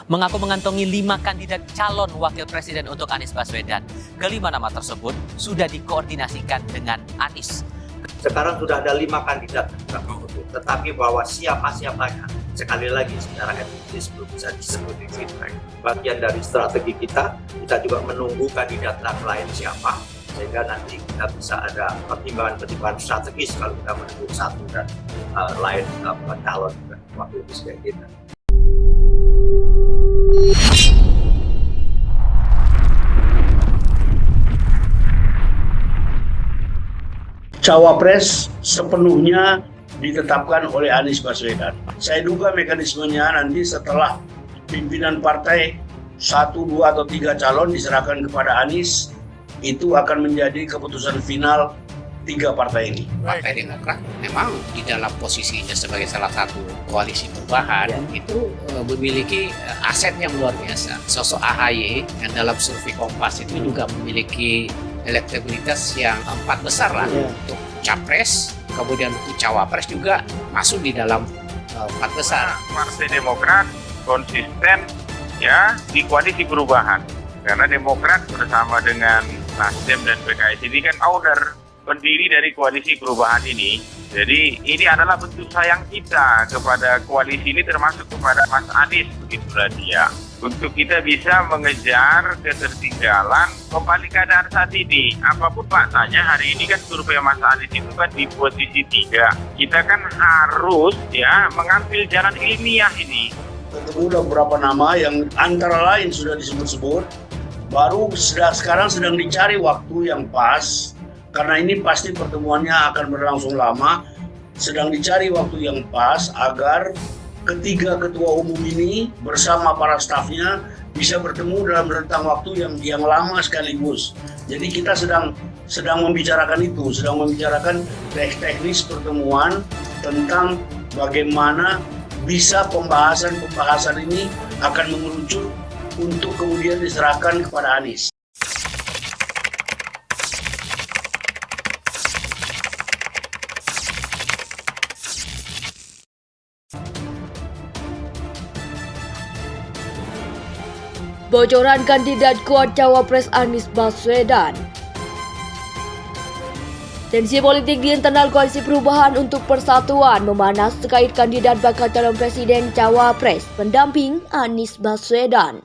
mengaku mengantongi 5 kandidat calon wakil presiden untuk Anies Baswedan. Kelima nama tersebut sudah dikoordinasikan dengan Anies. Sekarang sudah ada 5 kandidat, tetapi bahwa siapa-siapanya sekali lagi secara etis belum bisa disebut di sini. Bagian dari strategi kita juga menunggu kandidat lain siapa, sehingga nanti kita bisa ada pertimbangan-pertimbangan strategis kalau kita menunggu satu dan lain calon wakil presiden kita. Cawapres sepenuhnya ditetapkan oleh Anies Baswedan. Saya duga mekanismenya nanti setelah pimpinan partai 1, 2, atau 3 calon diserahkan kepada Anies, itu akan menjadi keputusan final 3 partai ini. Partai Demokrat memang di dalam posisinya sebagai salah satu koalisi perubahan itu memiliki aset yang luar biasa. Sosok AHY yang dalam survei Kompas itu juga memiliki elektabilitas yang 4 besar lah untuk capres, kemudian untuk cawapres juga masuk di dalam 4 besar. Partai Demokrat konsisten ya di koalisi perubahan karena Demokrat bersama dengan Nasdem dan PKS ini kan owner pendiri dari koalisi perubahan ini. Jadi ini adalah bentuk sayang kita kepada koalisi ini, termasuk kepada Mas Anies begitulah dia. Untuk kita bisa mengejar ketertinggalan kembali keadaan saat ini. Apapun faktanya hari ini kan survei Mas Anies itu kan di posisi 3. Kita kan harus ya mengambil jalan ilmiah ini. Ketemu beberapa nama yang antara lain sudah disebut-sebut. Baru sekarang sedang dicari waktu yang pas. Karena ini pasti pertemuannya akan berlangsung lama, sedang dicari waktu yang pas agar ketiga ketua umum ini bersama para stafnya bisa bertemu dalam rentang waktu yang lama sekaligus. Jadi kita sedang membicarakan itu, sedang membicarakan teknis pertemuan tentang bagaimana bisa pembahasan ini akan mengerucut untuk kemudian diserahkan kepada Anies. Bocoran kandidat kuat Cawapres Anies Baswedan. Tensi politik di internal Koalisi Perubahan untuk Persatuan memanas terkait kandidat bakal calon presiden Cawapres pendamping Anies Baswedan.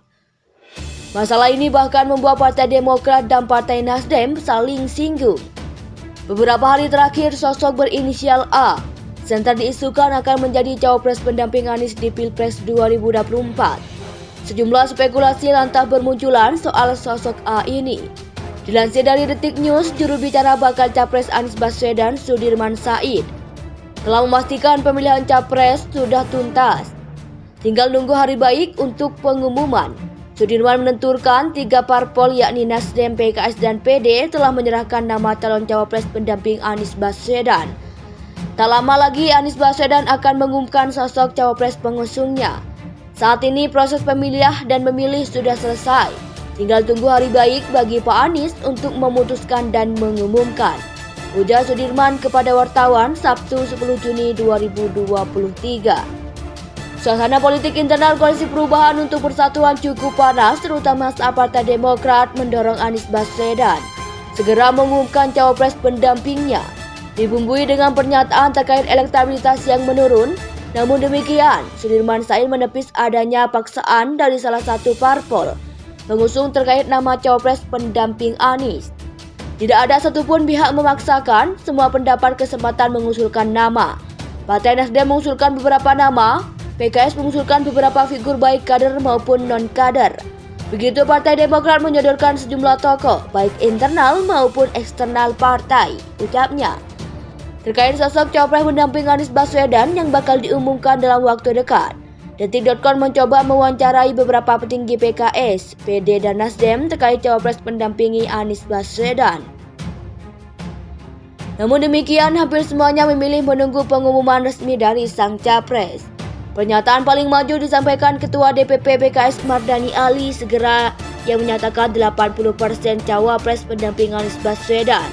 Masalah ini bahkan membuat Partai Demokrat dan Partai Nasdem saling singgung. Beberapa hari terakhir sosok berinisial A sentra diisukan akan menjadi Cawapres pendamping Anies di Pilpres 2024. Sejumlah spekulasi lantas bermunculan soal sosok A ini. Dilansir dari Detik News, juru bicara bakal Capres Anies Baswedan, Sudirman Said, telah memastikan pemilihan Capres sudah tuntas. Tinggal nunggu hari baik untuk pengumuman. Sudirman menenturkan 3 parpol yakni Nasdem, PKS, dan PD telah menyerahkan nama calon Cawapres pendamping Anies Baswedan. Tak lama lagi Anies Baswedan akan mengumumkan sosok Cawapres pengusungnya. Saat ini proses pemilihan dan memilih sudah selesai. Tinggal tunggu hari baik bagi Pak Anies untuk memutuskan dan mengumumkan. Ujar Sudirman kepada wartawan Sabtu 10 Juni 2023. Suasana politik internal Koalisi Perubahan untuk Persatuan cukup panas, terutama saat Partai Demokrat mendorong Anies Baswedan segera mengumumkan cawapres pendampingnya. Dibumbui dengan pernyataan terkait elektabilitas yang menurun. Namun demikian, Sudirman Said menepis adanya paksaan dari salah satu parpol mengusung terkait nama cawapres pendamping Anies. Tidak ada satupun pihak memaksakan, semua pendapat kesempatan mengusulkan nama. Partai Nasdem mengusulkan beberapa nama, PKS mengusulkan beberapa figur baik kader maupun non-kader. Begitu Partai Demokrat menyodorkan sejumlah tokoh, baik internal maupun eksternal partai, ucapnya. Terkait sosok cawapres pendamping Anies Baswedan yang bakal diumumkan dalam waktu dekat, Detik.com mencoba mewawancarai beberapa petinggi PKS, PD, dan Nasdem terkait cawapres pendampingi Anies Baswedan. Namun demikian, hampir semuanya memilih menunggu pengumuman resmi dari sang capres. Pernyataan paling maju disampaikan Ketua DPP PKS Mardani Ali segera yang menyatakan 80% cawapres pendamping Anies Baswedan.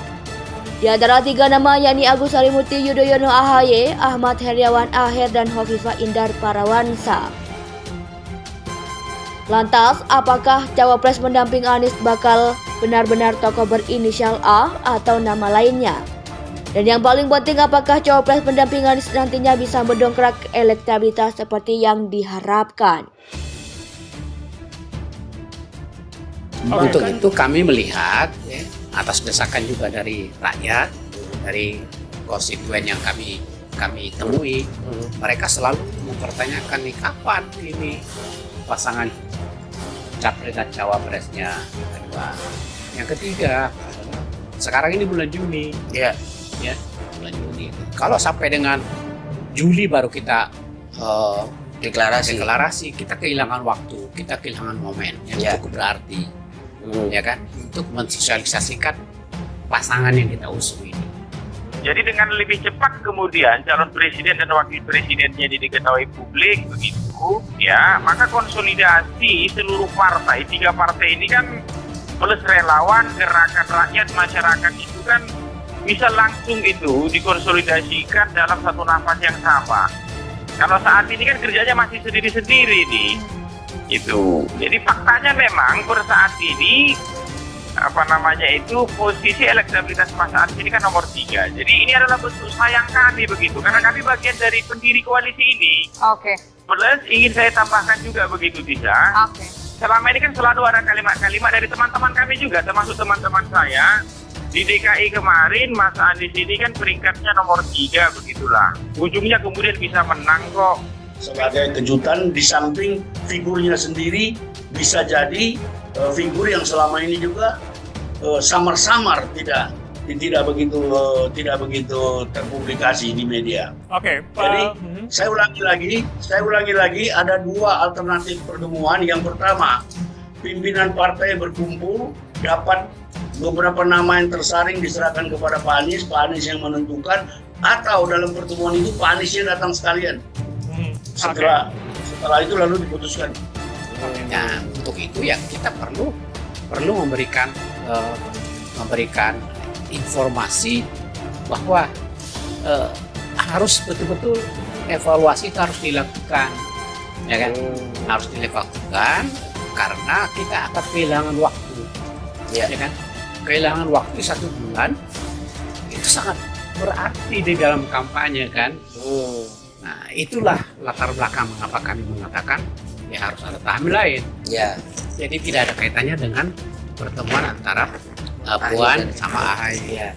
Di antara 3 nama yakni Agus Harimurti Yudhoyono AHY, Ahmad Heriawan Aher, dan Hovifah Indar Parawansa. Lantas, apakah cawapres pendamping Anies bakal benar-benar tokoh berinisial A atau nama lainnya? Dan yang paling penting, apakah cawapres pendamping Anies nantinya bisa mendongkrak elektabilitas seperti yang diharapkan? Untuk itu kami melihat ya, atas desakan juga dari rakyat, dari konstituen yang kami temui, mereka selalu mempertanyakan nih kapan ini pasangan capres dan cawapresnya kedua. Yang ketiga adalah sekarang ini bulan Juni, ya bulan Juni. Kalau sampai dengan Juli baru kita deklarasi, kita kehilangan waktu, kita kehilangan momen yang cukup berarti, ya kan, untuk mensosialisasikan pasangan yang kita usung ini. Jadi dengan lebih cepat kemudian calon presiden dan wakil presidennya diketahui publik begitu, ya, maka konsolidasi seluruh partai, 3 partai ini kan plus relawan, gerakan rakyat, masyarakat itu kan bisa langsung itu dikonsolidasikan dalam satu nafas yang sama. Kalau saat ini kan kerjanya masih sendiri-sendiri nih, itu. Jadi faktanya memang per saat ini posisi elektabilitas Mas Anies ini kan nomor 3. Jadi ini adalah bentuk sayang kami begitu, karena kami bagian dari pendiri koalisi ini. Oke. Plus ingin saya tambahkan juga begitu, Tisa. Oke. Selama ini kan selalu ada kalimat-kalimat dari teman-teman kami juga, termasuk teman-teman saya. Di DKI kemarin Mas Anies ini kan peringkatnya nomor 3 begitulah. Ujungnya kemudian bisa menang kok. Sebagai kejutan, di samping figurnya sendiri bisa jadi figur yang selama ini juga samar-samar tidak begitu terpublikasi di media. Oke. Jadi saya ulangi lagi ada 2 alternatif pertemuan. Yang pertama, pimpinan partai berkumpul, dapat beberapa nama yang tersaring diserahkan kepada Pak Anies yang menentukan, atau dalam pertemuan itu Pak Aniesnya datang sekalian. Setelah itu lalu diputuskan. Nah, untuk itu ya kita perlu memberikan informasi bahwa harus betul-betul evaluasi itu harus dilakukan, ya kan? Harus dilakukan karena kita akan kehilangan waktu, ya kan? Kehilangan waktu 1 bulan itu sangat berarti di dalam kampanye kan. Nah, itulah latar belakang mengapa kami mengatakan ya harus ada timeline. Ya. Jadi tidak ada kaitannya dengan pertemuan antara Puan sama AHY.